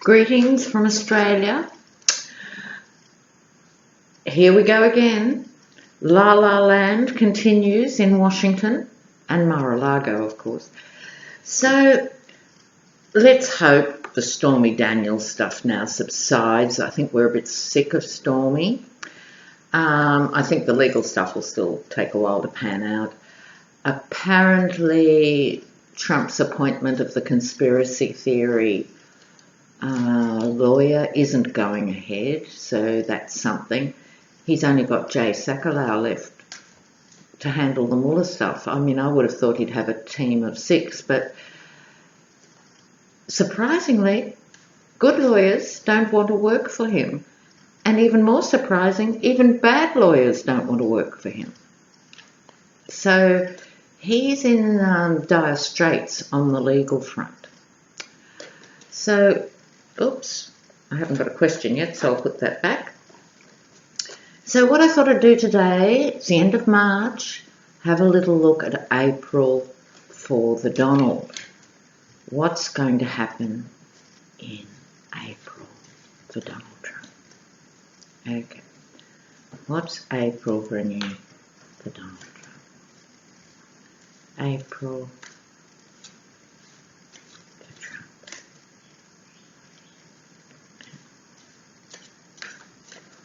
Greetings from Australia. Here we go again. La La Land continues in Washington and Mar-a-Lago, of course. So let's hope the Stormy Daniels stuff now subsides. I think we're a bit sick of Stormy. I think the legal stuff will still take a while to pan out. Apparently, Trump's appointment of the conspiracy theory lawyer isn't going ahead, so that's something. He's only got Jay Sekulow left to handle the Mueller stuff. I mean, I would have thought he'd have a team of 6, but surprisingly, good lawyers don't want to work for him. And even more surprising, even bad lawyers don't want to work for him. So he's in dire straits on the legal front. So, oops, I haven't got a question yet, so I'll put that back. So what I thought I'd do today, it's the end of March, have a little look at April for the Donald. What's going to happen in April for Donald Trump? Okay, what's April bringing for Donald Trump? April for Trump.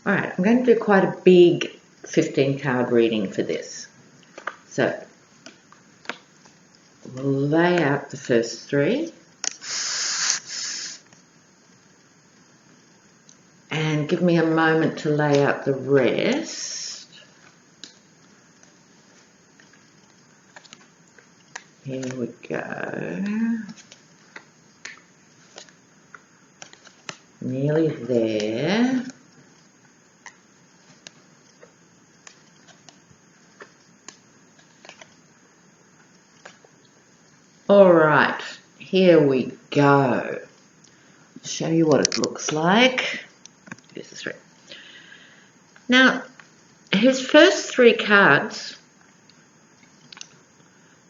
All right, I'm going to do quite a big 15-card reading for this. So we'll lay out the first 3. And give me a moment to lay out the rest. Here we go. Nearly there. All right, here we go. I'll show you what it looks like. Here's the 3. Now, his first 3 cards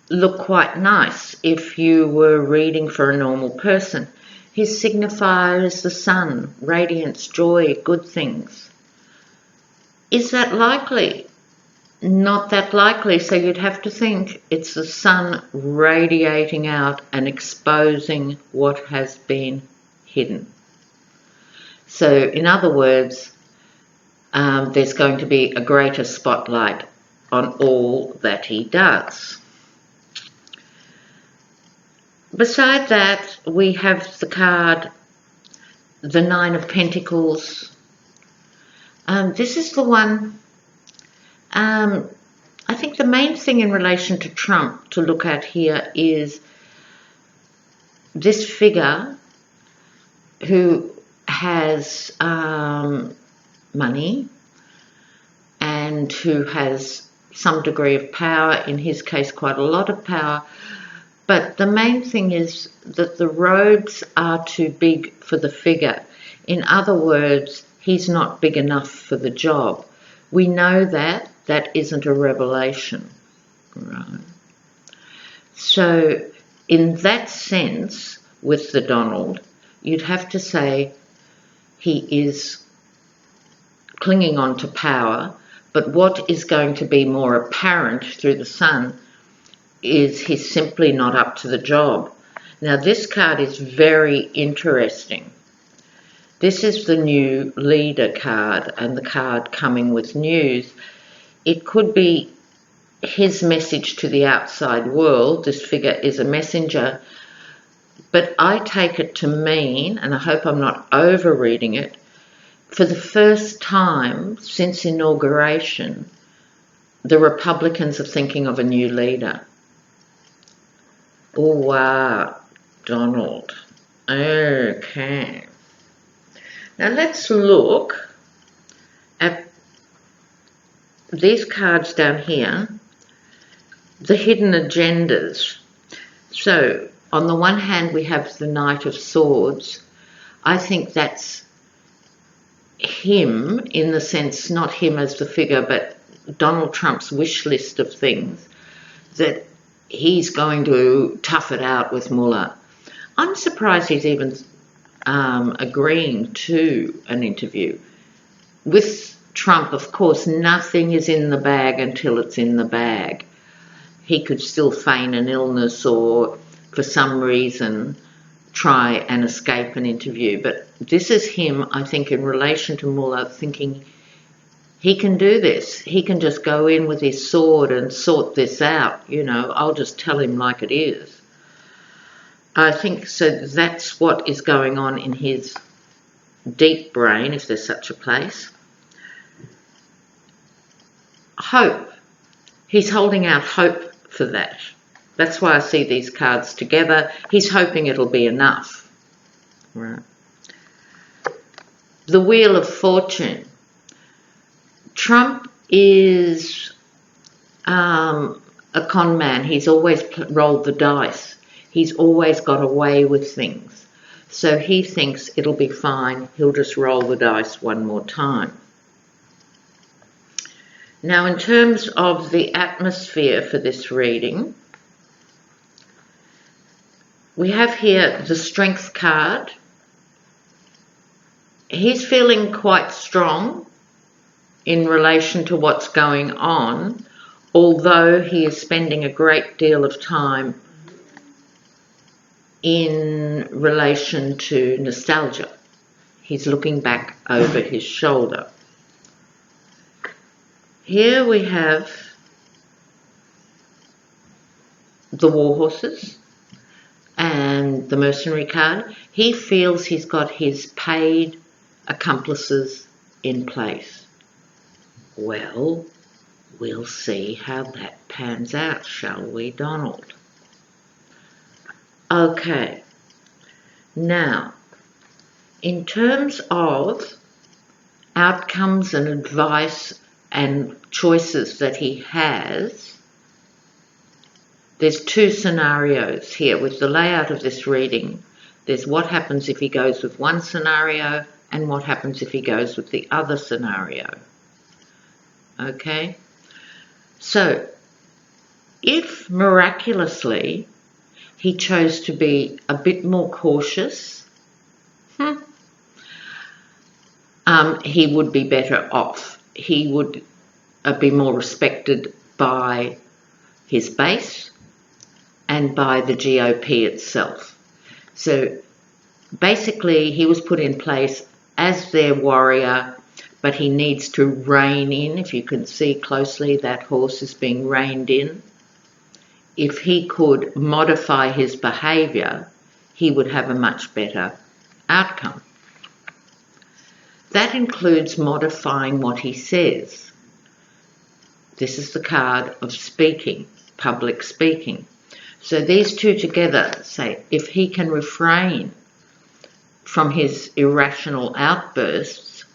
look quite nice if you were reading for a normal person. His signifier is the sun, radiance, joy, good things. Is that likely? Not that likely, so you'd have to think it's the sun radiating out and exposing what has been hidden. So, in other words, there's going to be a greater spotlight on all that he does. Beside that, we have the card, the 9 of Pentacles. This is the one, I think the main thing in relation to Trump to look at here is this figure who has money and who has some degree of power, in his case quite a lot of power, but the main thing is that the robes are too big for the figure. In other words, he's not big enough for the job. We know that. That isn't a revelation. Right. So in that sense, with the Donald, you'd have to say he is clinging on to power, but what is going to be more apparent through the sun is he's simply not up to the job. Now this card is very interesting. This is the new leader card and the card coming with news. It could be his message to the outside world. This figure is a messenger, but I take it to mean, and I hope I'm not overreading it, for the first time since inauguration, the Republicans are thinking of a new leader. Oh, wow, Donald. Okay. Now let's look at these cards down here, the hidden agendas. So on the one hand, we have the Knight of Swords. I think that's him in the sense, not him as the figure, but Donald Trump's wish list of things that he's going to tough it out with Mueller. I'm surprised he's even agreeing to an interview. With Trump, of course, nothing is in the bag until it's in the bag. He could still feign an illness or, for some reason, try and escape an interview. But this is him, I think, in relation to Muller, thinking he can do this. He can just go in with his sword and sort this out. You know, I'll just tell him like it is. I think so. That's what is going on in his deep brain, if there's such a place. Hope. He's holding out hope for that. That's why I see these cards together. He's hoping it'll be enough. Right. The Wheel of Fortune. Trump is a con man. He's always rolled the dice. He's always got away with things. So he thinks it'll be fine. He'll just roll the dice one more time. Now, in terms of the atmosphere for this reading, we have here the Strength card. He's feeling quite strong in relation to what's going on, although he is spending a great deal of time in relation to nostalgia. He's looking back over his shoulder. Here we have the War Horses and the Mercenary card. He feels he's got his paid accomplices in place. Well, we'll see how that pans out, shall we, Donald? Okay. Now, in terms of outcomes and advice and choices that he has, there's two scenarios here with the layout of this reading. There's what happens if he goes with one scenario and what happens if he goes with the other scenario. Okay? So, if miraculously he chose to be a bit more cautious, he would be better off. He would be more respected by his base and by the GOP itself. So basically he was put in place as their warrior, but he needs to rein in. If you can see closely, that horse is being reined in. If he could modify his behaviour, he would have a much better outcome. That includes modifying what he says. This is the card of speaking, public speaking. So these two together say if he can refrain from his irrational outbursts,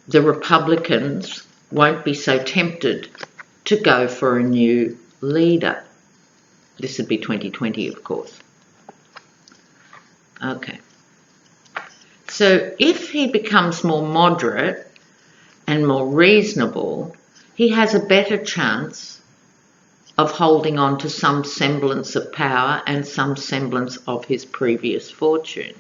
the Republicans won't be so tempted to go for a new leader. This would be 2020, of course. Okay. So if he becomes more moderate and more reasonable, he has a better chance of holding on to some semblance of power and some semblance of his previous fortune.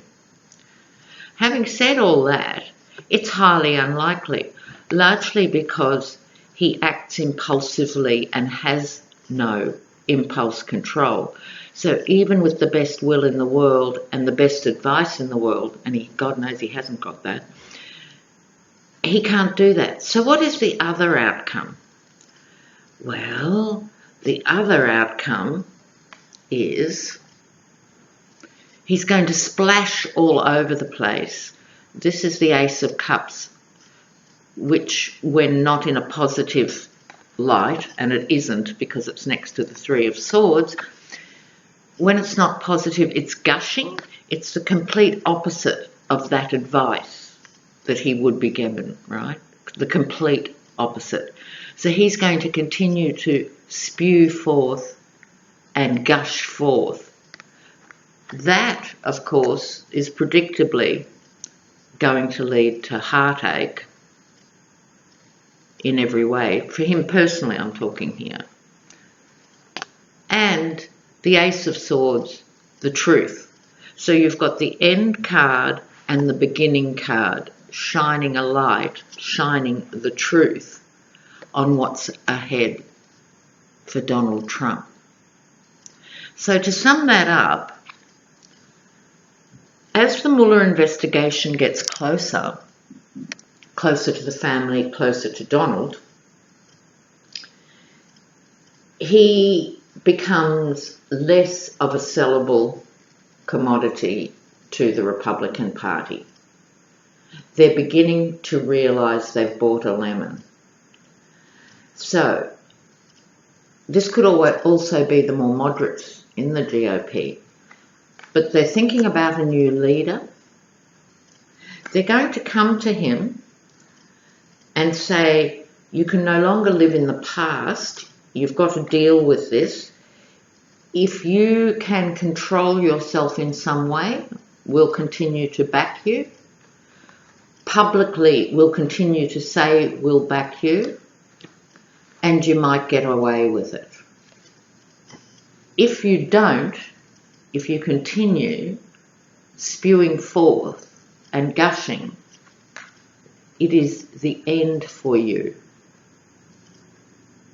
Having said all that, it's highly unlikely, largely because he acts impulsively and has no impulse control. So even with the best will in the world and the best advice in the world, and God knows he hasn't got that, he can't do that. So what is the other outcome? Well, the other outcome is he's going to splash all over the place. This is the Ace of Cups, which, when not in a positive light, and it isn't because it's next to the Three of Swords, when it's not positive, it's gushing. It's the complete opposite of that advice that he would be given, right? The complete opposite. So he's going to continue to spew forth and gush forth. That, of course, is predictably going to lead to heartache in every way. For him personally, I'm talking here. And the Ace of Swords, the truth. So you've got the end card and the beginning card, shining a light, shining the truth on what's ahead for Donald Trump. So to sum that up, as the Mueller investigation gets closer to the family, closer to Donald, he becomes less of a sellable commodity to the Republican Party. They're beginning to realise they've bought a lemon. So this could also be the more moderates in the GOP, but they're thinking about a new leader. They're going to come to him and say, you can no longer live in the past, you've got to deal with this. If you can control yourself in some way, we'll continue to back you. Publicly, we'll continue to say we'll back you, and you might get away with it. If you don't, if you continue spewing forth and gushing, it is the end for you.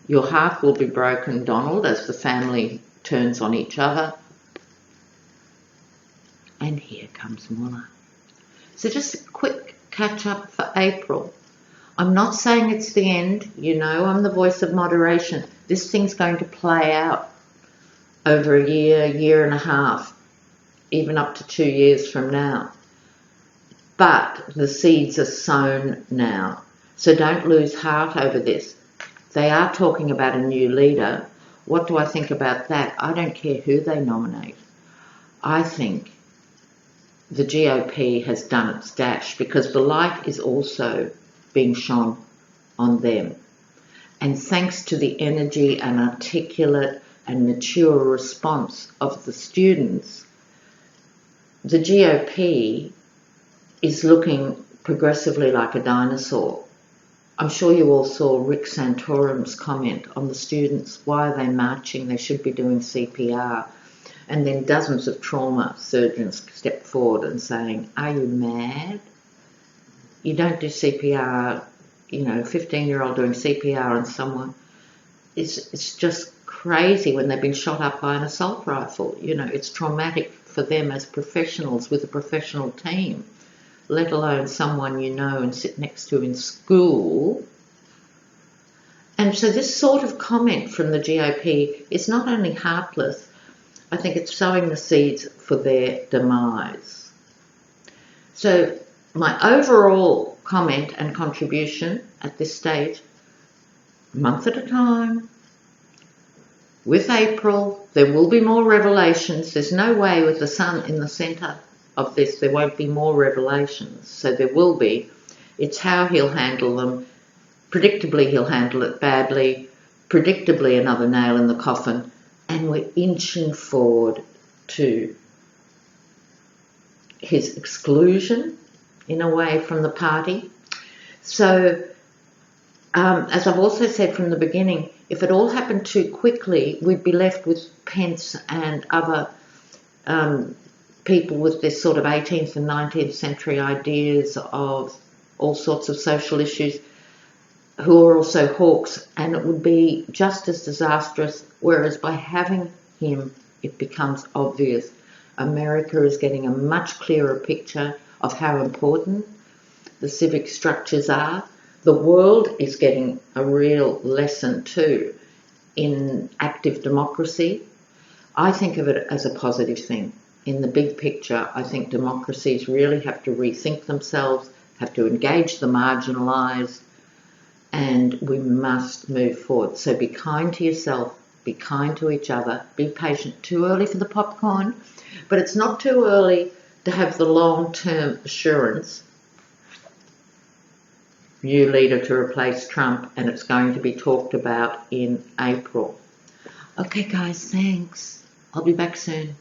Your heart will be broken, Donald, as the family turns on each other. And here comes Mueller. So just a quick catch up for April. I'm not saying it's the end. You know, I'm the voice of moderation. This thing's going to play out over a year and a half, even up to 2 years from now. But the seeds are sown now. So don't lose heart over this. They are talking about a new leader. What do I think about that? I don't care who they nominate. I think the GOP has done its dash because the light is also being shone on them. And thanks to the energy and articulate and mature response of the students, the GOP is looking progressively like a dinosaur. I'm sure you all saw Rick Santorum's comment on the students. Why are they marching? They should be doing CPR. And then dozens of trauma surgeons stepped forward and saying, are you mad? You don't do CPR, 15-year-old doing CPR on someone. It's just crazy when they've been shot up by an assault rifle. It's traumatic for them as professionals with a professional team, let alone someone you know and sit next to in school. And so this sort of comment from the GOP is not only heartless, I think it's sowing the seeds for their demise. So my overall comment and contribution at this stage, month at a time, with April, there will be more revelations. There's no way with the sun in the centre of this, there won't be more revelations. So there will be. It's how he'll handle them. Predictably, he'll handle it badly. Predictably, another nail in the coffin. And we're inching forward to his exclusion, in a way, from the party. So, as I've also said from the beginning, if it all happened too quickly, we'd be left with Pence and other people with this sort of 18th and 19th century ideas of all sorts of social issues, who are also hawks, and it would be just as disastrous, whereas by having him, it becomes obvious. America is getting a much clearer picture of how important the civic structures are. The world is getting a real lesson too in active democracy. I think of it as a positive thing. In the big picture, I think democracies really have to rethink themselves, have to engage the marginalised, and we must move forward. So be kind to yourself, be kind to each other, be patient. Too early for the popcorn, but it's not too early to have the long-term assurance, new leader to replace Trump, and it's going to be talked about in April. Okay guys, thanks. I'll be back soon.